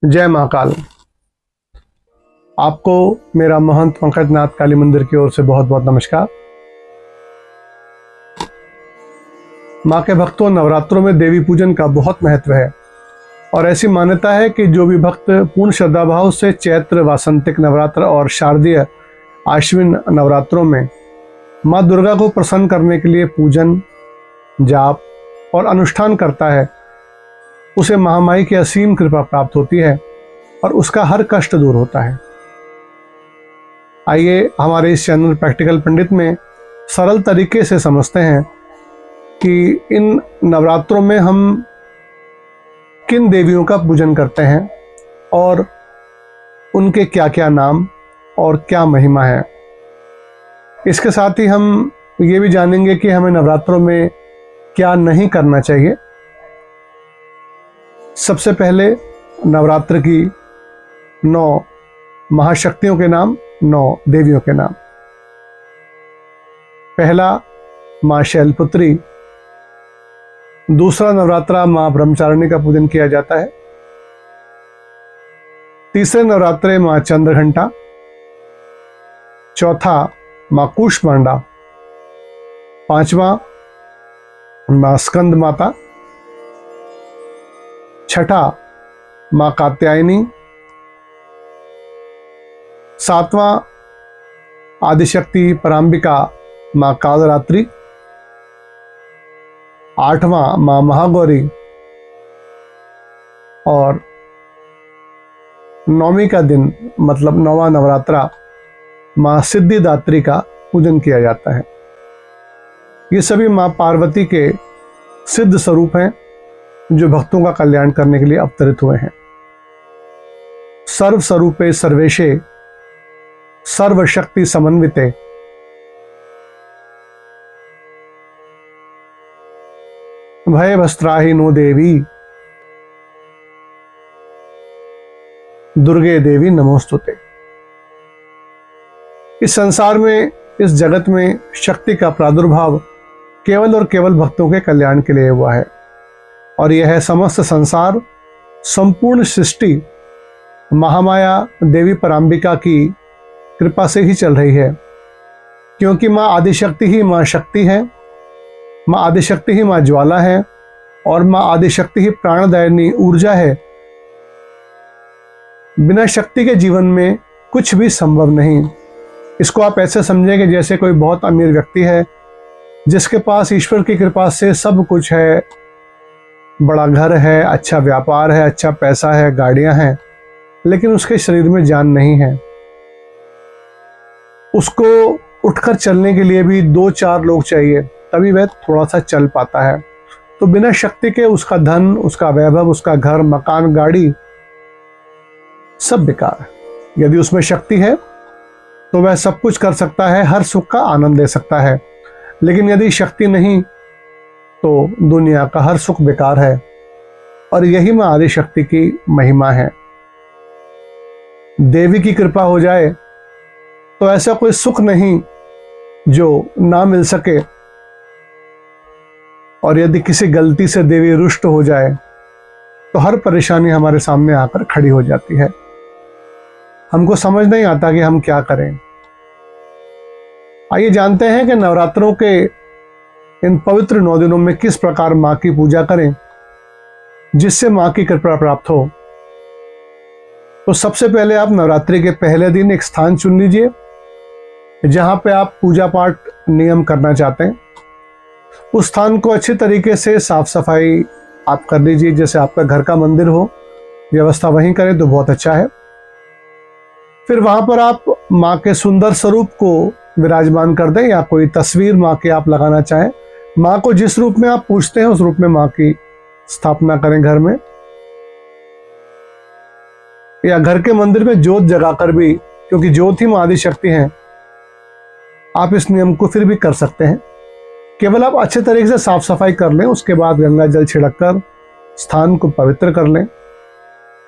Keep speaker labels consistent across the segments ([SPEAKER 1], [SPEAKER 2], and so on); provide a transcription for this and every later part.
[SPEAKER 1] जय महाकाल। आपको मेरा महंत पंकजनाथ काली मंदिर की ओर से बहुत बहुत नमस्कार। मां के भक्तों, नवरात्रों में देवी पूजन का बहुत महत्व है और ऐसी मान्यता है कि जो भी भक्त पूर्ण श्रद्धा भाव से चैत्र वासंतिक नवरात्र और शारदीय आश्विन नवरात्रों में मां दुर्गा को प्रसन्न करने के लिए पूजन, जाप और अनुष्ठान करता है, उसे महामाई की असीम कृपा प्राप्त होती है और उसका हर कष्ट दूर होता है। आइए हमारे इस चैनल प्रैक्टिकल पंडित में सरल तरीके से समझते हैं कि इन नवरात्रों में हम किन देवियों का पूजन करते हैं और उनके क्या क्या नाम और क्या महिमा है। इसके साथ ही हम ये भी जानेंगे कि हमें नवरात्रों में क्या नहीं करना चाहिए। सबसे पहले नवरात्र की 9 महाशक्तियों के नाम, 9 देवियों के नाम। पहला मां शैलपुत्री, दूसरा नवरात्रा मां ब्रह्मचारिणी का पूजन किया जाता है। तीसरे नवरात्रे मां चंद्रघंटा, चौथा मां कूष्मांडा, पांचवा मां स्कंद माता, छठा मां कात्यायनी, सातवां आदिशक्ति परांबिका मां कालरात्रि, आठवां मां महागौरी और 9वीं का दिन मतलब 9वां नवरात्रा मां सिद्धिदात्री का पूजन किया जाता है। ये सभी मां पार्वती के सिद्ध स्वरूप हैं जो भक्तों का कल्याण करने के लिए अवतरित हुए हैं। सर्व स्वरूपे सर्वेशे सर्वशक्ति समन्विते भय वस्त्राहि नो देवी दुर्गे देवी नमोस्तुते। इस संसार में, इस जगत में शक्ति का प्रादुर्भाव केवल और केवल भक्तों के कल्याण के लिए हुआ है और यह समस्त संसार, संपूर्ण सृष्टि महामाया देवी परांबिका की कृपा से ही चल रही है, क्योंकि मां आदिशक्ति ही मां शक्ति है, मां आदिशक्ति ही मां ज्वाला है और मां आदिशक्ति ही प्राणदायिनी ऊर्जा है। बिना शक्ति के जीवन में कुछ भी संभव नहीं। इसको आप ऐसे समझें कि जैसे कोई बहुत अमीर व्यक्ति है जिसके पास ईश्वर की कृपा से सब कुछ है, बड़ा घर है, अच्छा व्यापार है, अच्छा पैसा है, गाड़ियां हैं, लेकिन उसके शरीर में जान नहीं है। उसको उठकर चलने के लिए भी 2-4 लोग चाहिए, तभी वह थोड़ा सा चल पाता है। तो बिना शक्ति के उसका धन, उसका वैभव, उसका घर, मकान, गाड़ी सब बेकार है। यदि उसमें शक्ति है तो वह सब कुछ कर सकता है, हर सुख का आनंद ले सकता है, लेकिन यदि शक्ति नहीं तो दुनिया का हर सुख बेकार है। और यही मां आदिशक्ति की महिमा है। देवी की कृपा हो जाए तो ऐसा कोई सुख नहीं जो ना मिल सके, और यदि किसी गलती से देवी रुष्ट हो जाए तो हर परेशानी हमारे सामने आकर खड़ी हो जाती है। हमको समझ नहीं आता कि हम क्या करें। आइए जानते हैं कि नवरात्रों के इन पवित्र 9 दिनों में किस प्रकार मां की पूजा करें जिससे मां की कृपा प्राप्त हो। तो सबसे पहले आप नवरात्रि के पहले दिन एक स्थान चुन लीजिए जहां पे आप पूजा पाठ नियम करना चाहते हैं। उस स्थान को अच्छी तरीके से साफ सफाई आप कर लीजिए। जैसे आपका घर का मंदिर हो, व्यवस्था वहीं करें तो बहुत अच्छा है। फिर वहां पर आप मां के सुंदर स्वरूप को विराजमान कर दें, या कोई तस्वीर मां की आप लगाना चाहें। मां को जिस रूप में आप पूजते हैं उस रूप में मां की स्थापना करें घर में, या घर के मंदिर में जोत जगाकर भी, क्योंकि ज्योत ही मां आदिशक्ति हैं, आप इस नियम को फिर भी कर सकते हैं। केवल आप अच्छे तरीके से साफ सफाई कर लें, उसके बाद गंगा जल छिड़ककर स्थान को पवित्र कर लें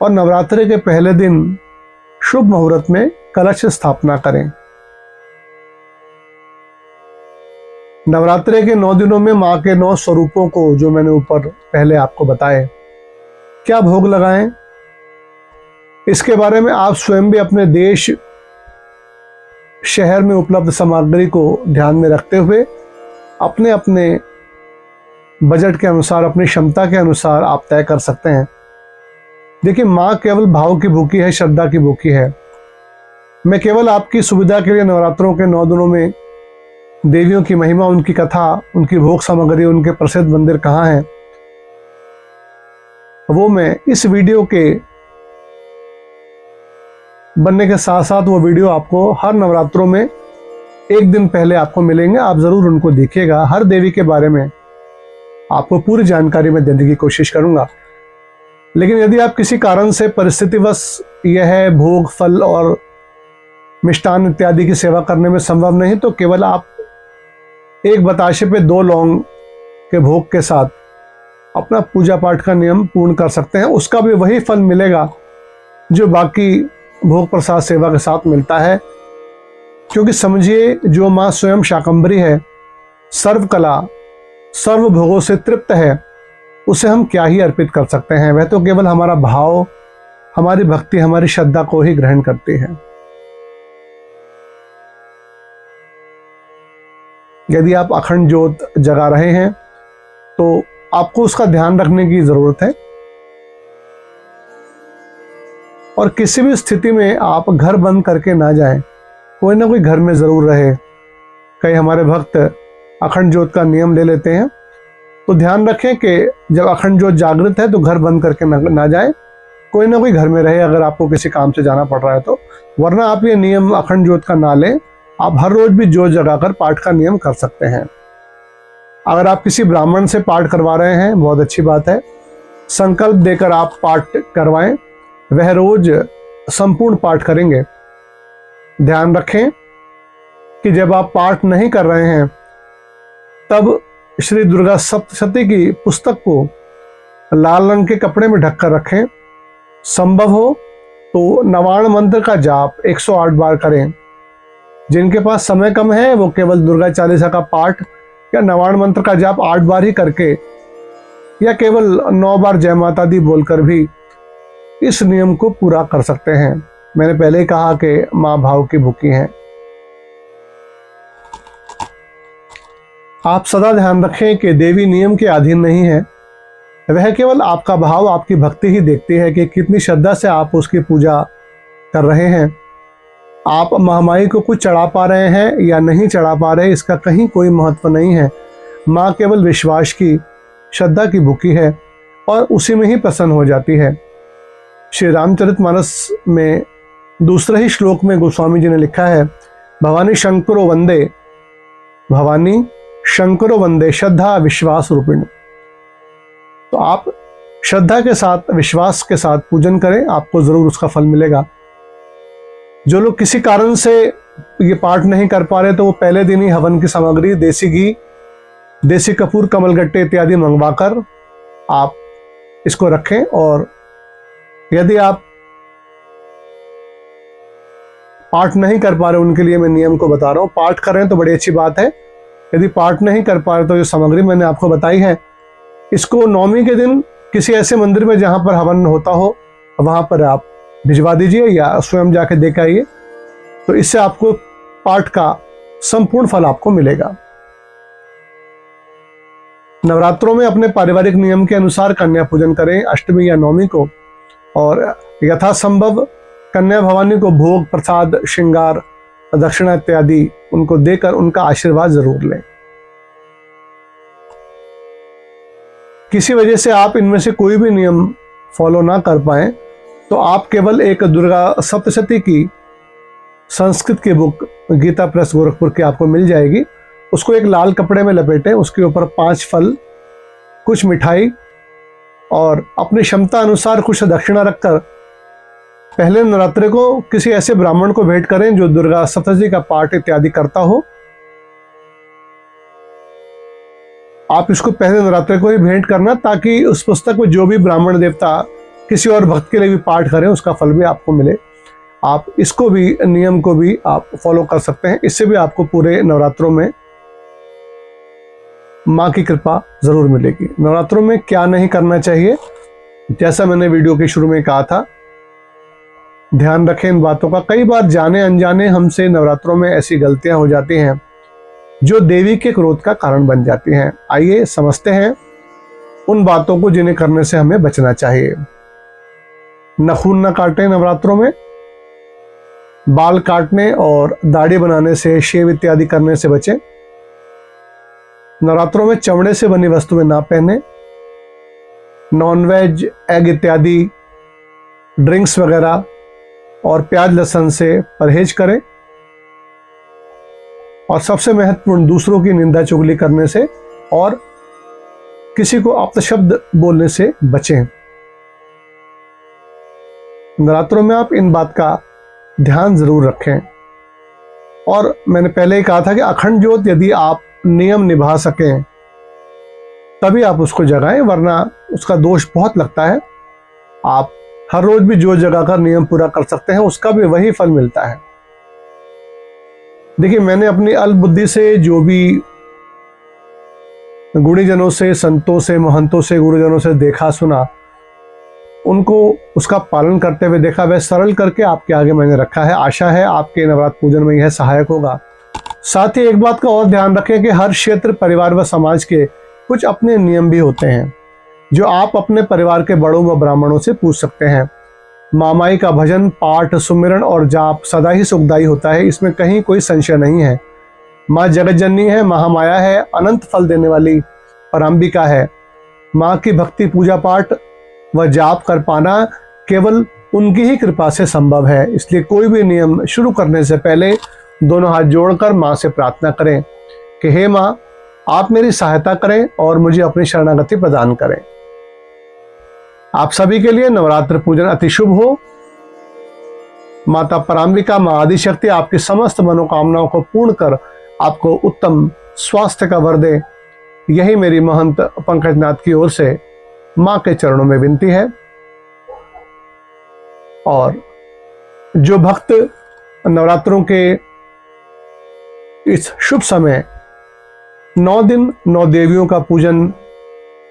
[SPEAKER 1] और नवरात्रि के पहले दिन शुभ मुहूर्त में कलश स्थापना करें। नवरात्रि के 9 दिनों में मां के 9 स्वरूपों को, जो मैंने ऊपर पहले आपको बताए, क्या भोग लगाएं इसके बारे में आप स्वयं भी अपने देश शहर में उपलब्ध सामग्री को ध्यान में रखते हुए अपने अपने बजट के अनुसार, अपनी क्षमता के अनुसार आप तय कर सकते हैं। देखिए, माँ केवल भाव की भूखी है, श्रद्धा की भूखी है। मैं केवल आपकी सुविधा के लिए नवरात्रों के 9 दिनों में देवियों की महिमा, उनकी कथा, उनकी भोग सामग्री, उनके प्रसिद्ध मंदिर कहाँ हैं, वो मैं इस वीडियो के बनने के साथ साथ वो वीडियो आपको हर नवरात्रों में 1 दिन पहले आपको मिलेंगे। आप जरूर उनको देखिएगा। हर देवी के बारे में आपको पूरी जानकारी में देने की कोशिश करूंगा। लेकिन यदि आप किसी कारण से परिस्थितिवश यह भोग, फल और मिष्टान इत्यादि की सेवा करने में संभव नहीं, तो केवल आप एक बताशे पे 2 लौंग के भोग के साथ अपना पूजा पाठ का नियम पूर्ण कर सकते हैं। उसका भी वही फल मिलेगा जो बाकी भोग प्रसाद सेवा के साथ मिलता है। क्योंकि समझिए, जो माँ स्वयं शाकंभरी है, सर्वकला सर्व भोगों से तृप्त है, उसे हम क्या ही अर्पित कर सकते हैं। वह तो केवल हमारा भाव, हमारी भक्ति, हमारी श्रद्धा को ही ग्रहण करती है। यदि आप अखंड ज्योत जगा रहे हैं तो आपको उसका ध्यान रखने की जरूरत है। और किसी भी स्थिति में आप घर बंद करके ना जाएं, कोई ना कोई घर में जरूर रहे। कई हमारे भक्त अखंड ज्योत का नियम ले लेते हैं, तो ध्यान रखें कि जब अखंड ज्योत जागृत है तो घर बंद करके ना जाए, कोई ना कोई घर में रहे अगर आपको किसी काम से जाना पड़ रहा है तो। वरना आप ये नियम अखंड ज्योत का ना लें। आप हर रोज भी ज्योत जगाकर पाठ का नियम कर सकते हैं। अगर आप किसी ब्राह्मण से पाठ करवा रहे हैं, बहुत अच्छी बात है। संकल्प देकर आप पाठ करवाएं, वह रोज संपूर्ण पाठ करेंगे। ध्यान रखें कि जब आप पाठ नहीं कर रहे हैं तब श्री दुर्गा सप्तशती की पुस्तक को लाल रंग के कपड़े में ढककर रखें। संभव हो तो नवाण मंत्र का जाप 108 बार करें। जिनके पास समय कम है वो केवल दुर्गा चालीसा का पाठ या नवाण मंत्र का जाप 8 बार ही करके या केवल 9 बार जय माता दी बोलकर भी इस नियम को पूरा कर सकते हैं। मैंने पहले ही कहा कि मां भाव की भूखी हैं। आप सदा ध्यान रखें कि देवी नियम के अधीन नहीं है। वह केवल आपका भाव, आपकी भक्ति ही देखती है कि कितनी श्रद्धा से आप उसकी पूजा कर रहे हैं। आप महामाई को कुछ चढ़ा पा रहे हैं या नहीं चढ़ा पा रहे, इसका कहीं कोई महत्व नहीं है। माँ केवल विश्वास की, श्रद्धा की भूखी है और उसी में ही प्रसन्न हो जाती है। श्री रामचरितमानस में दूसरे ही श्लोक में गोस्वामी जी ने लिखा है, भवानी शंकरो वंदे, भवानी शंकरो वंदे श्रद्धा विश्वास रूपिणी। तो आप श्रद्धा के साथ, विश्वास के साथ पूजन करें, आपको जरूर उसका फल मिलेगा। जो लोग किसी कारण से ये पाठ नहीं कर पा रहे तो वो पहले दिन ही हवन की सामग्री, देसी घी, देसी कपूर, कमलगट्टे इत्यादि मंगवाकर आप इसको रखें। और यदि आप पाठ नहीं कर पा रहे, उनके लिए मैं नियम को बता रहा हूँ। पाठ कर रहे हैं तो बड़ी अच्छी बात है। यदि पाठ नहीं कर पा रहे तो जो सामग्री मैंने आपको बताई है, इसको नवमी के दिन किसी ऐसे मंदिर में जहां पर हवन होता हो वहां पर आप भिजवा दीजिए या स्वयं जाके देकर आइए। तो इससे आपको पाठ का संपूर्ण फल आपको मिलेगा। नवरात्रों में अपने पारिवारिक नियम के अनुसार कन्या पूजन करें अष्टमी या नवमी को, और यथासंभव कन्या भवानी को भोग, प्रसाद, श्रृंगार, दक्षिणा इत्यादि उनको देकर उनका आशीर्वाद जरूर लें। किसी वजह से आप इनमें से कोई भी नियम फॉलो ना कर पाए तो आप केवल एक दुर्गा सप्तशती की संस्कृत की बुक गीता प्रेस गोरखपुर की आपको मिल जाएगी। उसको एक लाल कपड़े में लपेटें, उसके ऊपर 5 फल, कुछ मिठाई और अपनी क्षमता अनुसार कुछ दक्षिणा रखकर पहले नवरात्रे को किसी ऐसे ब्राह्मण को भेंट करें जो दुर्गा सप्तशती का पाठ इत्यादि करता हो। आप इसको पहले नवरात्रे को ही भेंट करना, ताकि उस पुस्तक में जो भी ब्राह्मण देवता किसी और भक्त के लिए भी पाठ करें उसका फल भी आपको मिले। आप इसको भी, नियम को भी आप फॉलो कर सकते हैं। इससे भी आपको पूरे नवरात्रों में माँ की कृपा जरूर मिलेगी। नवरात्रों में क्या नहीं करना चाहिए, जैसा मैंने वीडियो के शुरू में कहा था, ध्यान रखें इन बातों का। कई बार जाने अनजाने हमसे नवरात्रों में ऐसी गलतियां हो जाती हैं जो देवी के क्रोध का कारण बन जाती हैं। आइए समझते हैं उन बातों को जिन्हें करने से हमें बचना चाहिए। नाखून न काटें नवरात्रों में। बाल काटने और दाढ़ी बनाने से, शेव इत्यादि करने से बचें। नवरात्रों में चमड़े से बनी वस्तुएं ना पहने। नॉनवेज, एग इत्यादि, ड्रिंक्स वगैरह और प्याज लहसुन से परहेज करें। और सबसे महत्वपूर्ण, दूसरों की निंदा चुगली करने से और किसी को अपशब्द बोलने से बचें। नवरात्रों में आप इन बात का ध्यान जरूर रखें। और मैंने पहले ही कहा था कि अखंड ज्योत यदि आप नियम निभा सकें तभी आप उसको जगाएं, वरना उसका दोष बहुत लगता है। आप हर रोज भी जो जगाकर नियम पूरा कर सकते हैं उसका भी वही फल मिलता है। देखिए, मैंने अपनी अल्प बुद्धि से जो भी गुणीजनों से, संतों से, महंतों से, गुरुजनों से देखा सुना, उनको उसका पालन करते हुए देखा, वह सरल करके आपके आगे मैंने रखा है। आशा है आपके नवरात्र पूजन में यह सहायक होगा। साथ ही एक बात का और ध्यान रखें कि हर क्षेत्र, परिवार व समाज के कुछ अपने नियम भी होते हैं जो आप अपने परिवार के बड़ों व ब्राह्मणों से पूछ सकते हैं। मामाई का भजन, पाठ, सुमिरन और जाप सदा ही सुखदायी होता है, इसमें कहीं कोई संशय नहीं है। माँ जगतजननी है, महामाया है, अनंत फल देने वाली पराम्बिका है। माँ की भक्ति, पूजा पाठ व जाप कर पाना केवल उनकी ही कृपा से संभव है। इसलिए कोई भी नियम शुरू करने से पहले दोनों हाथ जोड़कर माँ से प्रार्थना करें कि हे माँ, आप मेरी सहायता करें और मुझे अपनी शरणागति प्रदान करें। आप सभी के लिए नवरात्र पूजन अति शुभ हो। माता पराम्बिका, माँ आदिशक्ति आपकी समस्त मनोकामनाओं को पूर्ण कर आपको उत्तम स्वास्थ्य का वर दे। यही मेरी महंत पंकजनाथ की ओर से माँ के चरणों में विनती है। और जो भक्त नवरात्रों के इस शुभ समय 9 दिन 9 देवियों का पूजन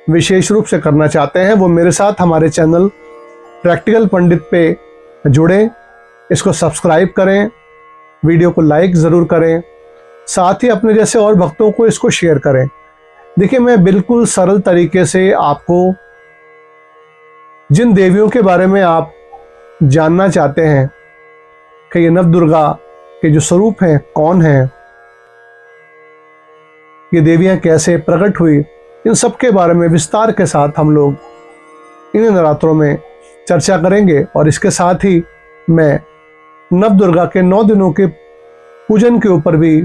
[SPEAKER 1] विशेष रूप से करना चाहते हैं, वो मेरे साथ हमारे चैनल प्रैक्टिकल पंडित पे जुड़ें। इसको सब्सक्राइब करें, वीडियो को लाइक ज़रूर करें, साथ ही अपने जैसे और भक्तों को इसको शेयर करें। देखिए, मैं बिल्कुल सरल तरीके से आपको जिन देवियों के बारे में आप जानना चाहते हैं कि ये नव दुर्गा के जो स्वरूप हैं कौन हैं, ये देवियां कैसे प्रकट हुई, इन सब के बारे में विस्तार के साथ हम लोग इन नवरात्रों में चर्चा करेंगे। और इसके साथ ही मैं नव दुर्गा के 9 दिनों के पूजन के ऊपर भी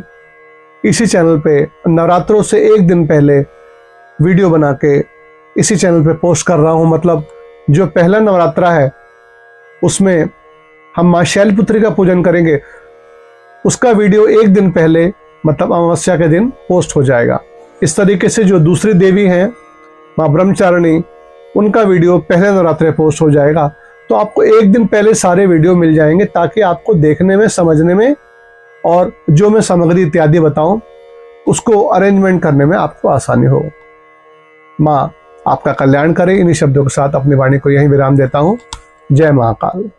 [SPEAKER 1] इसी चैनल पे नवरात्रों से 1 दिन पहले वीडियो बना के इसी चैनल पे पोस्ट कर रहा हूँ। मतलब जो पहला नवरात्रा है उसमें हम माँ शैलपुत्री का पूजन करेंगे, उसका वीडियो 1 दिन पहले मतलब अमावस्या के दिन पोस्ट हो जाएगा। इस तरीके से जो दूसरी देवी हैं माँ ब्रह्मचारिणी, उनका वीडियो पहले नवरात्रे पोस्ट हो जाएगा। तो आपको 1 दिन पहले सारे वीडियो मिल जाएंगे ताकि आपको देखने में, समझने में और जो मैं सामग्री इत्यादि बताऊं उसको अरेंजमेंट करने में आपको आसानी हो। माँ आपका कल्याण करे। इन्हीं शब्दों के साथ अपनी वाणी को यहीं विराम देता हूँ। जय महाकाल।